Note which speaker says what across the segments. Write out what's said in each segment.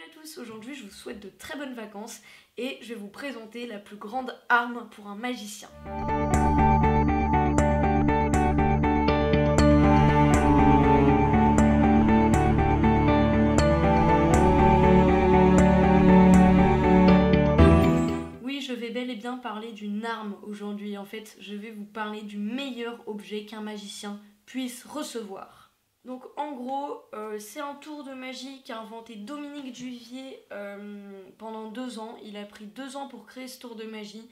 Speaker 1: à tous, aujourd'hui je vous souhaite de très bonnes vacances et je vais vous présenter la plus grande arme pour un magicien. Oui, je vais bel et bien parler d'une arme aujourd'hui. En fait, je vais vous parler du meilleur objet qu'un magicien puisse recevoir. Donc en gros, c'est un tour de magie qu'a inventé Dominique Duvivier pendant 2 ans. Il a pris 2 ans pour créer ce tour de magie.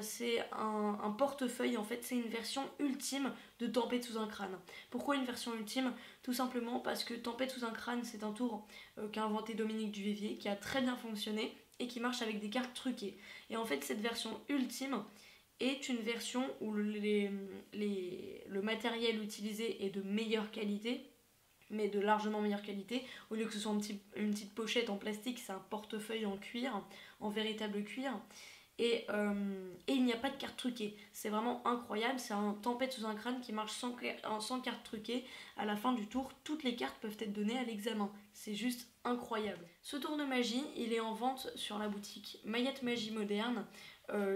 Speaker 1: C'est un portefeuille, en fait c'est une version ultime de Tempête sous un crâne. Pourquoi une version ultime? Tout simplement parce que Tempête sous un crâne, c'est un tour qu'a inventé Dominique Duvivier, qui a très bien fonctionné et qui marche avec des cartes truquées. Et en fait cette version ultime est une version où le matériel utilisé est de meilleure qualité, mais de largement meilleure qualité. Au lieu que ce soit une petite pochette en plastique, c'est un portefeuille en cuir, en véritable cuir. Et il n'y a pas de carte truquée. C'est vraiment incroyable. C'est un Tempête sous un crâne qui marche sans carte truquée. À la fin du tour, toutes les cartes peuvent être données à l'examen. C'est juste incroyable. Ce tour de magie, il est en vente sur la boutique Maillette Magie Moderne.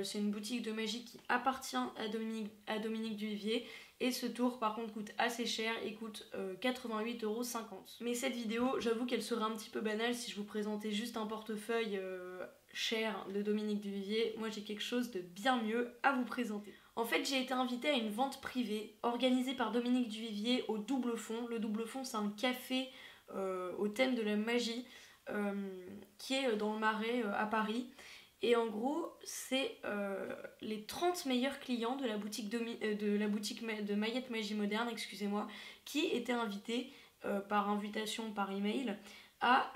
Speaker 1: C'est une boutique de magie qui appartient à Dominique Duvivier. Et ce tour par contre coûte assez cher, il coûte 88,50 €. Mais cette vidéo, j'avoue qu'elle serait un petit peu banale si je vous présentais juste un portefeuille cher de Dominique Duvivier. Moi j'ai quelque chose de bien mieux à vous présenter. En fait j'ai été invitée à une vente privée organisée par Dominique Duvivier au Double Fond. Le Double Fond c'est un café au thème de la magie qui est dans le Marais à Paris. Et en gros, c'est les 30 meilleurs clients de la boutique de Maillette Magie Moderne, excusez-moi, qui étaient invités par invitation par email à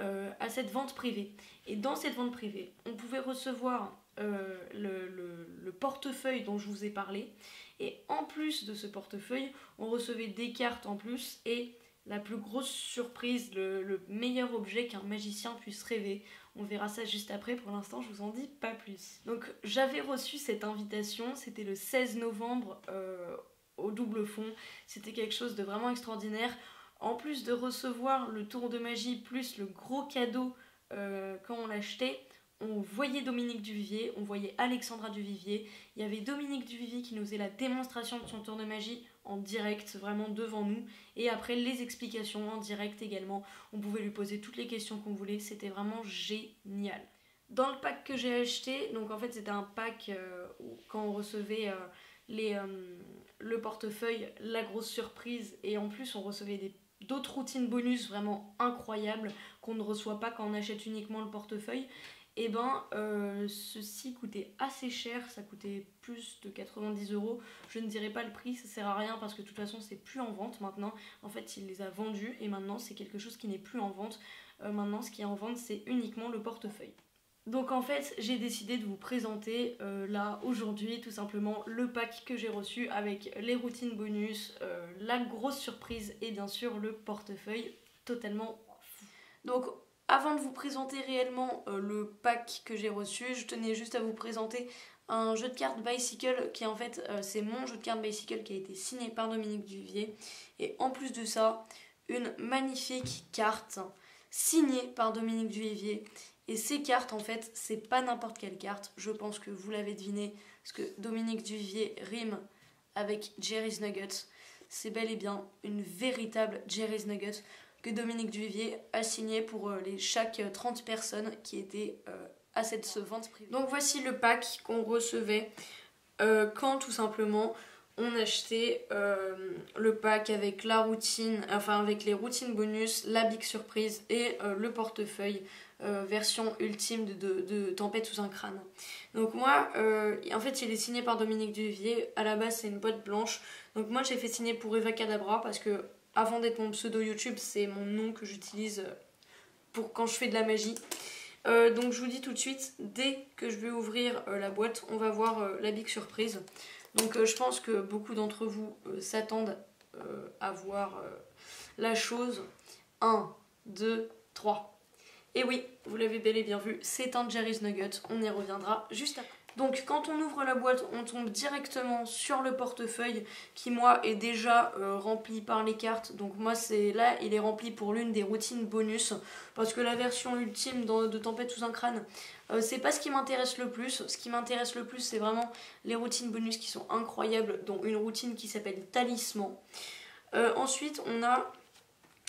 Speaker 1: cette vente privée. Et dans cette vente privée, on pouvait recevoir le portefeuille dont je vous ai parlé. Et en plus de ce portefeuille, on recevait des cartes en plus et la plus grosse surprise, le meilleur objet qu'un magicien puisse rêver. On verra ça juste après, pour l'instant je vous en dis pas plus. Donc j'avais reçu cette invitation, c'était le 16 novembre au Double Fond. C'était quelque chose de vraiment extraordinaire. En plus de recevoir le tour de magie plus le gros cadeau quand on l'achetait, on voyait Dominique Duvivier, on voyait Alexandra Duvivier. Il y avait Dominique Duvivier qui nous faisait la démonstration de son tour de magie en direct, vraiment devant nous. Et après les explications en direct également. On pouvait lui poser toutes les questions qu'on voulait. C'était vraiment génial. Dans le pack que j'ai acheté, donc en fait c'était un pack où quand on recevait le portefeuille, la grosse surprise. Et en plus on recevait d'autres routines bonus vraiment incroyables qu'on ne reçoit pas quand on achète uniquement le portefeuille. Et ben ceci coûtait assez cher, ça coûtait plus de 90 €. Je ne dirai pas le prix, ça sert à rien parce que de toute façon c'est plus en vente maintenant. En fait il les a vendus et maintenant c'est quelque chose qui n'est plus en vente. Maintenant ce qui est en vente c'est uniquement le portefeuille. Donc en fait j'ai décidé de vous présenter là aujourd'hui tout simplement le pack que j'ai reçu avec les routines bonus, la grosse surprise et bien sûr le portefeuille totalement fou. Donc avant de vous présenter réellement le pack que j'ai reçu, je tenais juste à vous présenter un jeu de cartes Bicycle qui en fait c'est mon jeu de cartes Bicycle qui a été signé par Dominique Duvivier. Et en plus de ça, une magnifique carte signée par Dominique Duvivier. Et ces cartes en fait c'est pas n'importe quelle carte, je pense que vous l'avez deviné, parce que Dominique Duvivier rime avec Jerry's Nuggets. C'est bel et bien une véritable Jerry's Nuggets que Dominique Duvivier a signé pour chaque 30 personnes qui étaient à cette vente privée. Donc voici le pack qu'on recevait quand tout simplement on achetait le pack avec la routine, enfin avec les routines bonus, la big surprise et le portefeuille version ultime de Tempête sous un crâne. Donc moi, en fait il est signé par Dominique Duvivier, à la base c'est une boîte blanche, donc moi j'ai fait signer pour Eva Cadabra parce que avant d'être mon pseudo YouTube, c'est mon nom que j'utilise pour quand je fais de la magie. Donc je vous dis tout de suite, dès que je vais ouvrir la boîte, on va voir la big surprise. Donc je pense que beaucoup d'entre vous s'attendent à voir la chose. 1, 2, 3. Et oui, vous l'avez bel et bien vu, c'est un Jerry's Nugget, on y reviendra juste après. Donc quand on ouvre la boîte, on tombe directement sur le portefeuille qui moi est déjà rempli par les cartes. Donc moi c'est là, il est rempli pour l'une des routines bonus parce que la version ultime de Tempête sous un crâne, c'est pas ce qui m'intéresse le plus. Ce qui m'intéresse le plus c'est vraiment les routines bonus qui sont incroyables, dont une routine qui s'appelle Talisman. Ensuite on a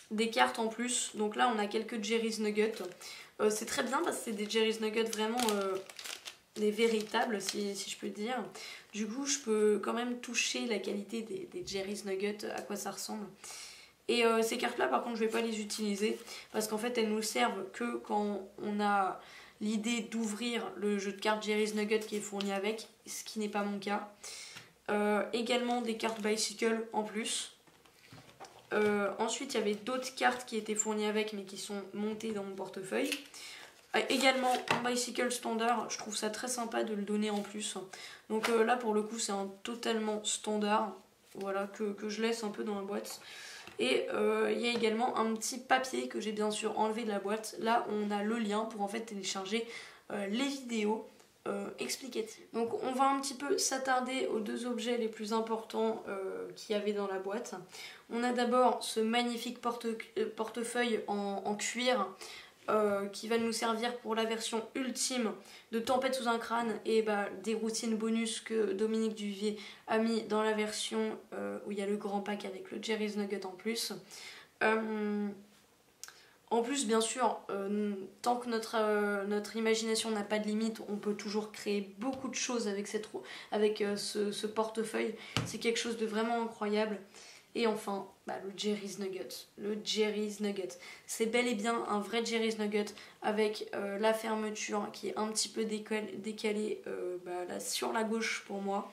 Speaker 1: des cartes en plus. Donc là on a quelques Jerry's Nuggets. C'est très bien parce que c'est des Jerry's Nuggets vraiment... des véritables si je peux dire. Du coup je peux quand même toucher la qualité des Jerry's Nuggets, à quoi ça ressemble. Et ces cartes là par contre je vais pas les utiliser parce qu'en fait elles nous servent que quand on a l'idée d'ouvrir le jeu de cartes Jerry's Nuggets qui est fourni avec, ce qui n'est pas mon cas. Également des cartes Bicycle en plus. Ensuite il y avait d'autres cartes qui étaient fournies avec mais qui sont montées dans mon portefeuille. Également un bicycle standard, je trouve ça très sympa de le donner en plus. Donc là pour le coup c'est un totalement standard, voilà, que je laisse un peu dans la boîte. Et il y a également un petit papier que j'ai bien sûr enlevé de la boîte. Là on a le lien pour en fait télécharger les vidéos explicatives. Donc on va un petit peu s'attarder aux deux objets les plus importants qu'il y avait dans la boîte. On a d'abord ce magnifique portefeuille en cuir. Qui va nous servir pour la version ultime de Tempête sous un crâne et des routines bonus que Dominique Duvivier a mis dans la version où il y a le grand pack avec le Jerry's Nugget en plus. En plus, bien sûr, tant que notre imagination n'a pas de limite, on peut toujours créer beaucoup de choses avec, ce portefeuille. C'est quelque chose de vraiment incroyable. Et enfin, le Jerry's Nugget. Le Jerry's Nugget. C'est bel et bien un vrai Jerry's Nugget avec la fermeture qui est un petit peu décalée là, sur la gauche pour moi.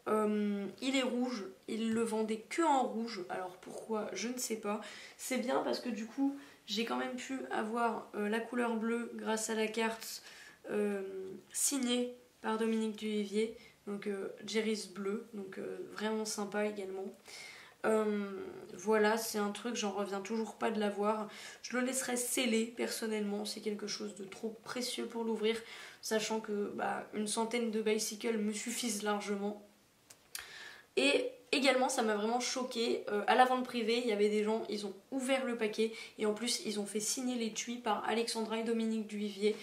Speaker 1: Il est rouge, il le vendait que en rouge. Alors pourquoi, je ne sais pas. C'est bien parce que du coup, j'ai quand même pu avoir la couleur bleue grâce à la carte signée par Dominique Duvivier. Donc Jerry's bleu, donc vraiment sympa également. Voilà, c'est un truc, j'en reviens toujours pas de l'avoir. Je le laisserai scellé personnellement, c'est quelque chose de trop précieux pour l'ouvrir, sachant que une centaine de bicycles me suffisent largement. Et également, ça m'a vraiment choqué. À la vente privée, il y avait des gens, ils ont ouvert le paquet et en plus, ils ont fait signer l'étui par Alexandra et Dominique Duvivier.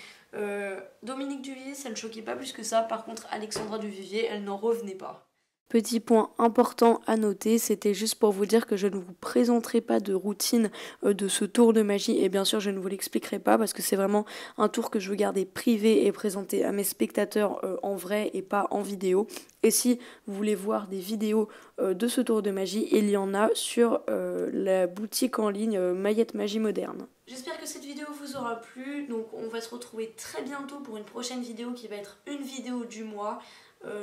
Speaker 1: Dominique Duvivier, ça ne choquait pas plus que ça. Par contre, Alexandra Duvivier, elle n'en revenait pas. Petit point important à noter, c'était juste pour vous dire que je ne vous présenterai pas de routine de ce tour de magie et bien sûr je ne vous l'expliquerai pas parce que c'est vraiment un tour que je veux garder privé et présenter à mes spectateurs en vrai et pas en vidéo. Et si vous voulez voir des vidéos de ce tour de magie, il y en a sur la boutique en ligne Maillette Magie Moderne. J'espère que cette vidéo vous aura plu, donc on va se retrouver très bientôt pour une prochaine vidéo qui va être une vidéo du mois.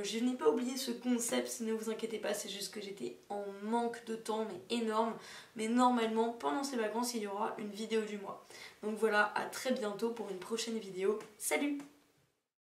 Speaker 1: Je n'ai pas oublié ce concept, ne vous inquiétez pas, c'est juste que j'étais en manque de temps, mais énorme. Mais normalement, pendant ces vacances, il y aura une vidéo du mois. Donc voilà, à très bientôt pour une prochaine vidéo. Salut!